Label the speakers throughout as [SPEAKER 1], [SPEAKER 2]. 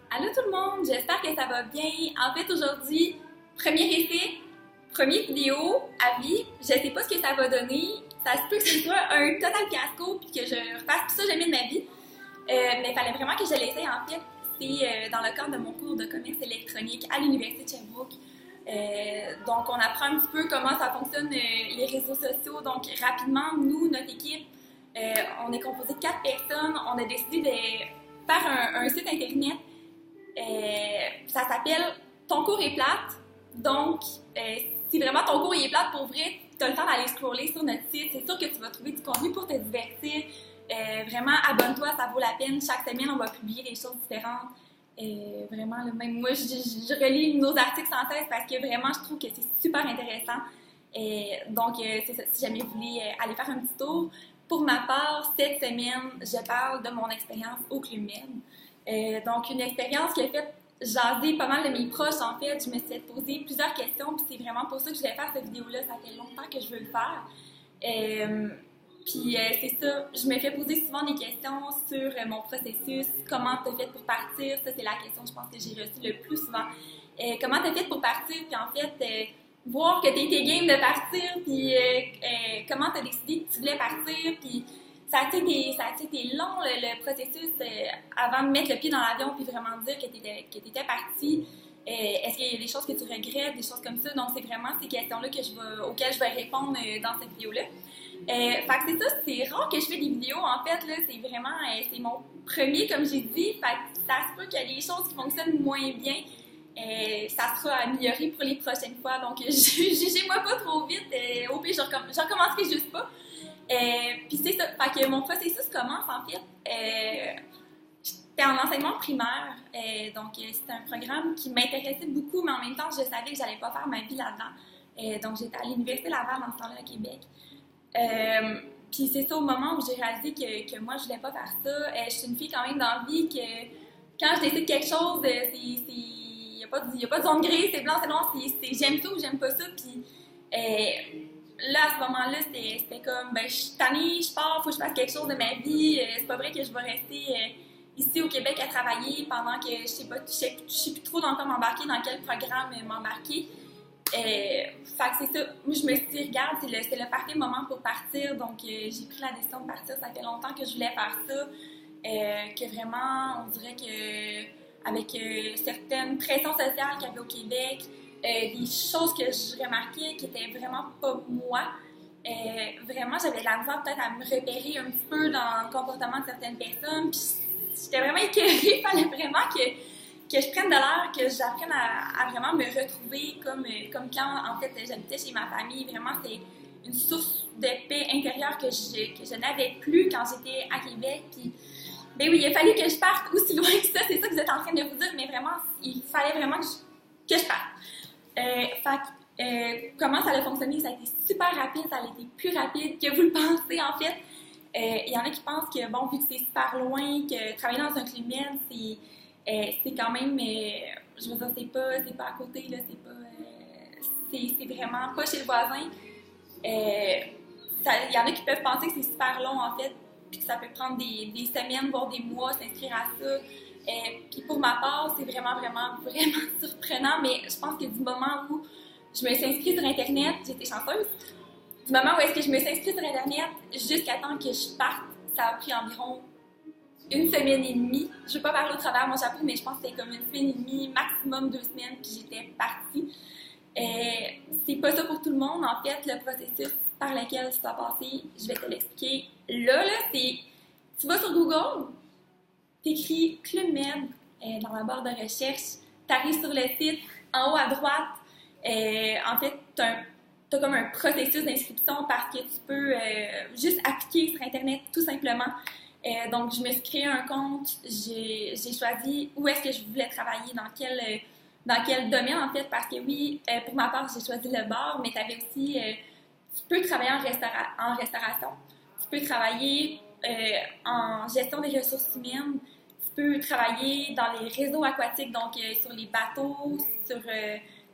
[SPEAKER 1] Allô tout le monde, j'espère que ça va bien. En fait, aujourd'hui, premier essai, première vidéo à vie. Je sais pas ce que ça va donner. Ça se peut que ce soit un total fiasco puis que je refasse tout ça jamais de ma vie. Mais il fallait vraiment que je l'essaye en fait. C'est dans le cadre de mon cours de commerce électronique à l'Université de Sherbrooke. Donc, on apprend un petit peu comment ça fonctionne les réseaux sociaux. Donc, rapidement, nous, notre équipe, on est composé de 4 personnes. On a décidé de faire un site internet. Ça s'appelle Ton cours est plate. Donc, si vraiment ton cours est plate, pour vrai, tu as le temps d'aller scroller sur notre site. C'est sûr que tu vas trouver du contenu pour te divertir. Vraiment, abonne-toi, ça vaut la peine. Chaque semaine, on va publier des choses différentes. Vraiment, là, même moi, je relis nos articles sans cesse parce que vraiment, je trouve que c'est super intéressant. Donc, c'est ça, si jamais vous voulez aller faire un petit tour. Pour ma part, cette semaine, je parle de mon expérience au Club Med. Donc, une expérience qui a fait jaser pas mal de mes proches, en fait. Je me suis posé plusieurs questions, puis c'est vraiment pour ça que je voulais faire cette vidéo-là. Ça fait longtemps que je veux le faire. Puis c'est ça, je me fais poser souvent des questions sur mon processus, comment t'as fait pour partir, ça c'est la question je pense que j'ai reçue le plus souvent. Comment t'as fait pour partir, puis en fait, voir que t'étais game de partir, puis comment t'as décidé que tu voulais partir, puis ça a été long le processus avant de mettre le pied dans l'avion, puis vraiment dire que t'étais partie. Est-ce qu'il y a des choses que tu regrettes, des choses comme ça? Donc c'est vraiment ces questions-là auxquelles je vais répondre dans cette vidéo-là. Fait que c'est ça, c'est rare que je fais des vidéos, en fait, là, c'est vraiment, c'est mon premier, comme j'ai dit, fait que ça se peut qu'il y a des choses qui fonctionnent moins bien, ça sera amélioré pour les prochaines fois, donc jugez-moi pas trop vite, au pire, je recommencerai juste pas. Puis c'est ça, fait que mon processus commence, en fait, j'étais en enseignement primaire, donc c'était un programme qui m'intéressait beaucoup, mais en même temps, je savais que j'allais pas faire ma vie là-dedans, donc j'étais à l'Université Laval dans ce temps-là à Québec. Puis c'est ça, au moment où j'ai réalisé que moi, je voulais pas faire ça. Je suis une fille quand même dans la vie que quand je décide quelque chose, il n'y a pas de zone grise, c'est blanc, c'est noir, c'est j'aime ça ou j'aime pas ça. Puis là, à ce moment-là, c'était comme, ben, je suis tannée, je pars, faut que je fasse quelque chose de ma vie. C'est pas vrai que je vais rester ici au Québec à travailler pendant que je sais plus trop dans quoi m'embarquer, dans quel programme m'embarquer. Fait que c'est ça. Moi, je me suis dit, regarde, c'est le parfait moment pour partir. Donc, j'ai pris la décision de partir. Ça fait longtemps que je voulais faire ça. Que vraiment, on dirait que avec certaines pressions sociales qu'il y avait au Québec, des choses que je remarquais qui étaient vraiment pas moi. Vraiment, j'avais de la misère peut-être à me repérer un petit peu dans le comportement de certaines personnes. Puis, j'étais vraiment écœurée. Il fallait vraiment que je prenne de l'air, que j'apprenne à vraiment me retrouver comme quand, en fait, j'habitais chez ma famille. Vraiment, c'est une source de paix intérieure que je n'avais plus quand j'étais à Québec. Puis, ben oui, il a fallu que je parte aussi loin que ça. C'est ça que vous êtes en train de vous dire, mais vraiment, il fallait vraiment que je parte. Comment ça a fonctionné? Ça a été super rapide, ça a été plus rapide que vous le pensez, en fait. Il y en a qui pensent que, bon, vu que c'est super loin, que travailler dans un climat, c'est quand même, je veux dire, c'est pas à côté, là, c'est vraiment pas chez le voisin. Il y en a qui peuvent penser que c'est super long, en fait, puis que ça peut prendre des semaines, voire des mois, s'inscrire à ça. Puis pour ma part, c'est vraiment, vraiment, vraiment surprenant, mais je pense que du moment où je me suis inscrite sur Internet, j'étais chanceuse. Du moment où est-ce que je me suis inscrite sur Internet, jusqu'à temps que je parte, ça a pris environ une semaine et demie. Je ne veux pas parler au travers de mon chapeau, mais je pense que c'était comme une semaine et demie, maximum 2 semaines, puis j'étais partie. C'est pas ça pour tout le monde. En fait, le processus par lequel ça va passer, je vais te l'expliquer. Là, c'est... Tu vas sur Google, t'écris Club Med dans la barre de recherche, t'arrives sur le site, en haut à droite, en fait, t'as comme un processus d'inscription parce que tu peux juste appliquer sur Internet, tout simplement. Donc, je me suis créé un compte, j'ai choisi où est-ce que je voulais travailler, dans quel domaine, en fait, parce que oui, pour ma part, j'ai choisi le bar, mais tu avais aussi, tu peux travailler en restauration, tu peux travailler en gestion des ressources humaines, tu peux travailler dans les réseaux aquatiques, donc sur les bateaux,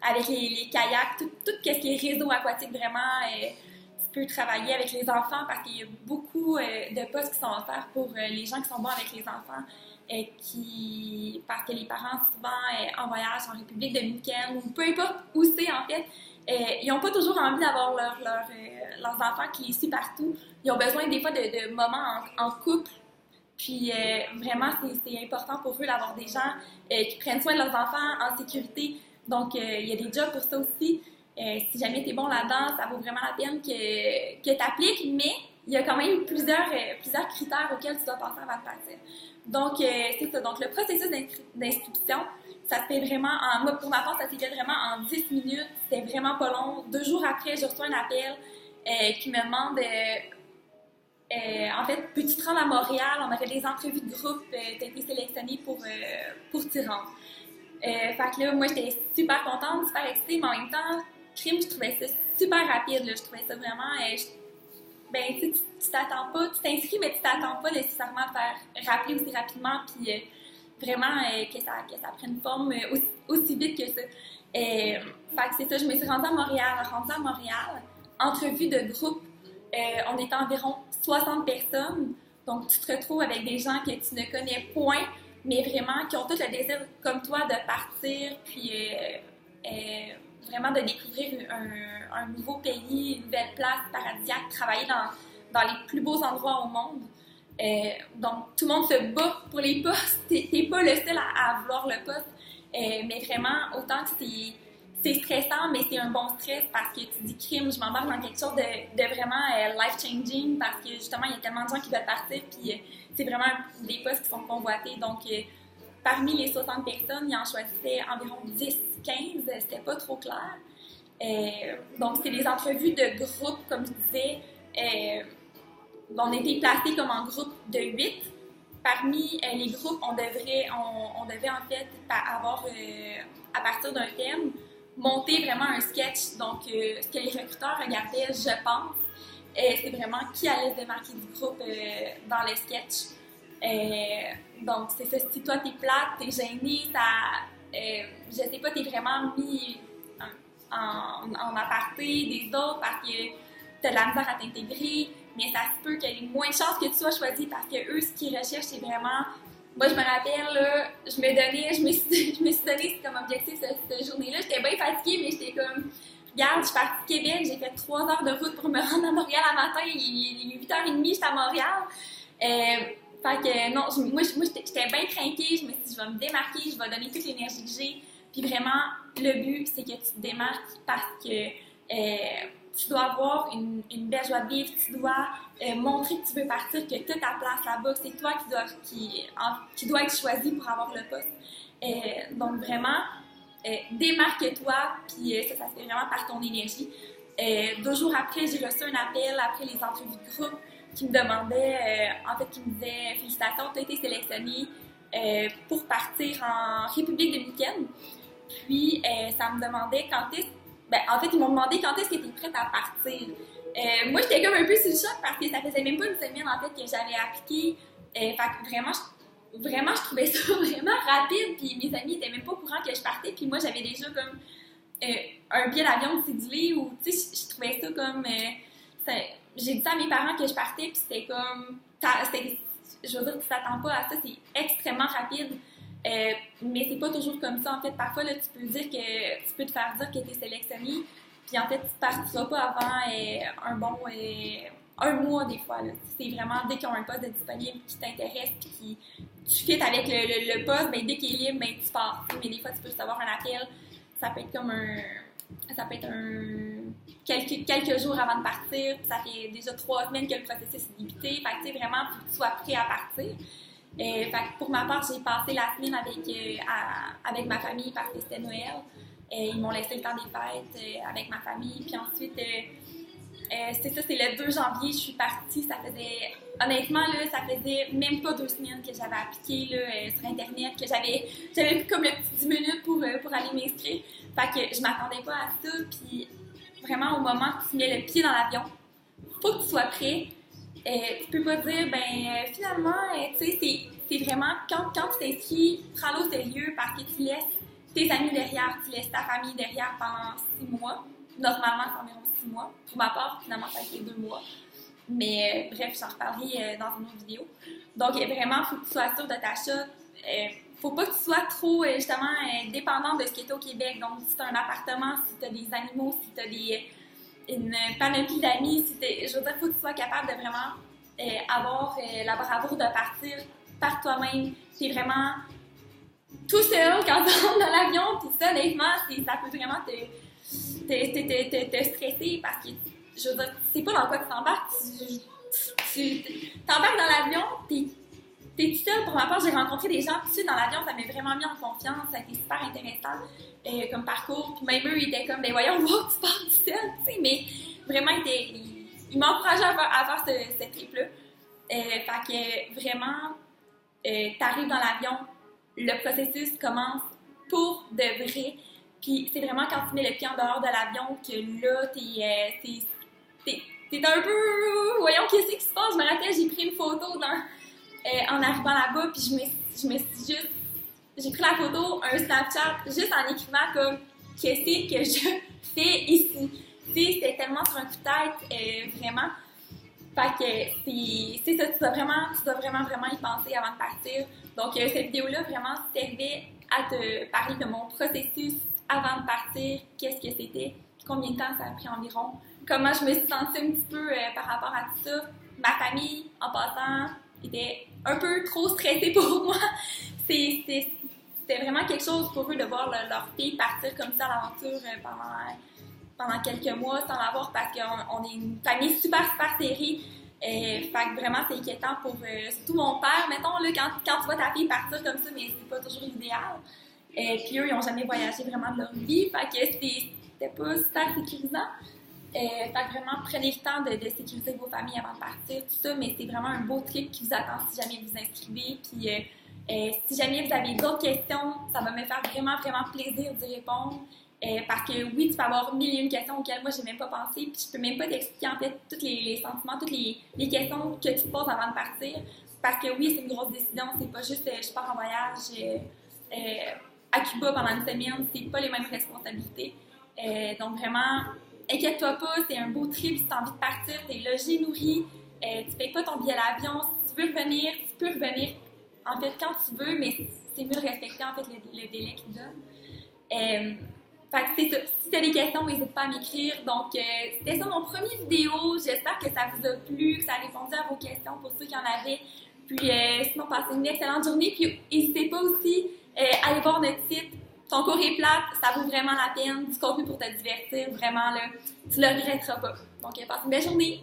[SPEAKER 1] avec les kayaks, tout ce qui est réseau aquatique, vraiment... tu peux travailler avec les enfants parce qu'il y a beaucoup de postes qui sont offerts pour les gens qui sont bons avec les enfants. parce que les parents, souvent, en voyage en République dominicaine, ou peu importe où c'est, en fait, ils n'ont pas toujours envie d'avoir leurs enfants qui les suivent partout. Ils ont besoin, des fois, de moments en couple. Puis, vraiment, c'est important pour eux d'avoir des gens qui prennent soin de leurs enfants en sécurité. Donc, il y a des jobs pour ça aussi. Si jamais tu es bon là-dedans, ça vaut vraiment la peine que tu appliques, mais il y a quand même plusieurs critères auxquels tu dois penser avant de partir. Donc, c'est ça. Donc, le processus d'inscription, ça se fait vraiment moi, pour ma part, ça s'est fait vraiment en 10 minutes. C'était vraiment pas long. 2 jours après, je reçois un appel qui me demande, en fait, peux-tu te rendre à Montréal? On avait des entrevues de groupe. Tu as été sélectionnée pour t'y rendre. Fait que là, moi, j'étais super contente, super excitée, mais en même temps, crime, je trouvais ça super rapide. Là. Je trouvais ça vraiment... ben, tu t'attends pas, tu t'inscris, mais tu t'attends pas nécessairement à te faire rappeler aussi rapidement, puis vraiment que ça prenne forme aussi vite que ça. Fait que c'est ça, je me suis rendue à Montréal, entrevue de groupe, on était environ 60 personnes, donc tu te retrouves avec des gens que tu ne connais point, mais vraiment qui ont tout le désir, comme toi, de partir, puis vraiment de découvrir un nouveau pays, une nouvelle place paradisiaque, travailler dans les plus beaux endroits au monde. Donc, tout le monde se bat pour les postes. T'es pas le seul à vouloir le poste, mais vraiment, autant que c'est stressant, mais c'est un bon stress parce que tu dis crime, je m'embarque dans quelque chose de vraiment life-changing parce que justement, il y a tellement de gens qui veulent partir, puis c'est vraiment des postes qui sont convoités. Donc, parmi les 60 personnes, ils en choisissaient environ 10-15, c'était pas trop clair. Donc, c'est des entrevues de groupe, comme je disais. On était placés comme en groupe de 8. Parmi les groupes, on devait en fait avoir, à partir d'un thème, monter vraiment un sketch. Donc, ce que les recruteurs regardaient, je pense, c'est vraiment qui allait se démarquer du groupe dans le sketch. Donc, c'est ça. Si toi, t'es plate, t'es gênée, je sais pas, t'es vraiment mis en aparté des autres parce que t'as de la misère à t'intégrer, mais ça se peut qu'il y ait moins de chances que tu sois choisi parce que eux, ce qu'ils recherchent, c'est vraiment... Moi, je me rappelle, là, je me suis donné comme objectif cette journée-là. J'étais bien fatiguée, mais j'étais comme... Regarde, je suis partie de Québec, j'ai fait 3 heures de route pour me rendre à Montréal à matin, il est 8h30, j'étais à Montréal. Fait que non, moi j'étais bien craquée, je me suis dit, je vais me démarquer, je vais donner toute l'énergie que j'ai. Puis vraiment, le but, c'est que tu te démarques parce que tu dois avoir une belle joie de vivre, tu dois montrer que tu veux partir, que tu as ta place là-bas, que c'est toi qui dois être choisi pour avoir le poste. Donc vraiment, démarque-toi, puis ça se fait vraiment par ton énergie. 2 jours après, j'ai reçu un appel après les entrevues de groupe qui me demandait, qui me disait félicitations, tu as été sélectionnée pour partir en République dominicaine. Puis, ça me demandait ils m'ont demandé quand est-ce que tu es prête à partir. Moi, j'étais comme un peu sur le choc parce que ça faisait même pas une semaine en fait que j'avais appliqué. Fait que vraiment, je trouvais ça vraiment rapide. Puis mes amis étaient même pas au courant que je partais. Puis moi, j'avais déjà comme un billet d'avion de cédulé ou, tu sais, je trouvais ça comme... j'ai dit ça à mes parents que je partais, puis c'était comme... je veux dire, tu t'attends pas à ça, c'est extrêmement rapide. Mais c'est pas toujours comme ça. En fait, parfois, là, tu peux te faire dire que tu es sélectionné, puis en fait, tu partiras pas avant un mois des fois. Là. C'est vraiment dès qu'ils ont un poste de disponible qui t'intéresse, puis tu fites avec le poste, ben, dès qu'il est libre, ben, tu pars. Mais des fois, tu peux recevoir un appel. Ça peut être comme quelques jours avant de partir, puis ça fait déjà 3 semaines que le processus est débuté. Fait que, tu sais, vraiment, faut que tu sois prêt à partir. Fait que pour ma part, j'ai passé la semaine avec ma famille parce que c'était Noël. Ils m'ont laissé le temps des fêtes avec ma famille. Puis ensuite, c'est le 2 janvier, je suis partie. Honnêtement, là, ça faisait même pas 2 semaines que j'avais appliqué là, sur Internet, que j'avais pris comme le petit 10 minutes pour aller m'inscrire. Fait que je m'attendais pas à ça. Puis vraiment, au moment que tu mets le pied dans l'avion, faut que tu sois prêt. Tu peux pas dire, finalement, tu sais, c'est vraiment, quand tu t'inscris, prends-le au sérieux parce que tu laisses tes amis derrière, tu laisses ta famille derrière pendant 6 mois. Normalement, c'est environ 6 mois. Pour ma part, finalement, ça a été 2 mois. Mais bref, j'en reparlerai dans une autre vidéo. Donc, vraiment, il faut que tu sois sûr de ta shot. faut pas que tu sois trop, justement, dépendant de ce qui est au Québec. Donc, si tu as un appartement, si tu as des animaux, si tu as une panoplie d'amis, je veux dire, faut que tu sois capable de vraiment avoir la bravoure de partir par toi-même. T'es vraiment tout seul quand tu rentres dans l'avion, puis ça, honnêtement, ça peut vraiment te stresser parce que, je veux dire, tu sais pas dans quoi tu t'embarques. Tu t'embarques dans l'avion, t'es tout seul. Pour ma part, j'ai rencontré des gens tout de suite dans l'avion, ça m'a vraiment mis en confiance, ça a été super intéressant comme parcours. Puis même eux, ils étaient comme, ben voyons voir que tu pars tout seul, tu sais, mais vraiment, ils m'encourageaient à faire ce trip-là. Fait que vraiment, t'arrives dans l'avion, le processus commence pour de vrai. Puis c'est vraiment quand tu mets le pied en dehors de l'avion que là, t'es un peu... Voyons, qu'est-ce qui se passe? Je me rappelle, j'ai pris une photo en arrivant là-bas, puis je me suis juste... J'ai pris la photo, un Snapchat, juste en écrivant comme « Qu'est-ce que je fais ici? » Tu sais, c'était tellement sur un coup de tête, vraiment. Fait que c'est ça, tu dois vraiment y penser avant de partir. Donc, cette vidéo-là, vraiment, servait à te parler de mon processus avant de partir, qu'est-ce que c'était, combien de temps ça a pris environ, comment je me suis sentie un petit peu par rapport à tout ça. Ma famille, en passant, était un peu trop stressée pour moi. C'était vraiment quelque chose pour eux de voir leur fille partir comme ça à l'aventure pendant quelques mois sans l'avoir parce qu'on est une famille super serrée. Fait que vraiment, c'est inquiétant pour surtout mon père. Mettons, là, quand tu vois ta fille partir comme ça, mais c'est pas toujours l'idéal. Puis eux, ils n'ont jamais voyagé vraiment de leur vie. Fait que c'était pas super sécurisant. Fait que vraiment, prenez le temps de sécuriser vos familles avant de partir, tout ça. Mais c'est vraiment un beau trip qui vous attend si jamais vous inscrivez. Puis si jamais vous avez d'autres questions, ça va me faire vraiment, vraiment plaisir d'y répondre. Parce que oui, tu peux avoir mille et une questions auxquelles moi, j'ai même pas pensé. Puis je peux même pas t'expliquer en fait tous les sentiments, toutes les questions que tu te poses avant de partir. Parce que oui, c'est une grosse décision. C'est pas juste je pars en voyage à Cuba pendant une semaine. C'est pas les mêmes responsabilités. Donc vraiment, inquiète-toi pas. C'est un beau trip. Si tu as envie de partir, tu es logé, nourri. Tu payes pas ton billet à l'avion. Si tu veux revenir, tu peux revenir en fait quand tu veux, mais c'est mieux de respecter en fait le délai qu'ils donnent. Fait que c'est ça. Si tu as des questions, n'hésite pas à m'écrire. Donc, c'était ça mon premier vidéo. J'espère que ça vous a plu, que ça a répondu à vos questions pour ceux qui en avaient. Puis, sinon, passez une excellente journée. Puis, n'hésitez pas aussi à aller voir notre site. Ton cours est plate, ça vaut vraiment la peine. Du contenu pour te divertir. Vraiment, là, tu le regretteras pas. Donc, passe une belle journée.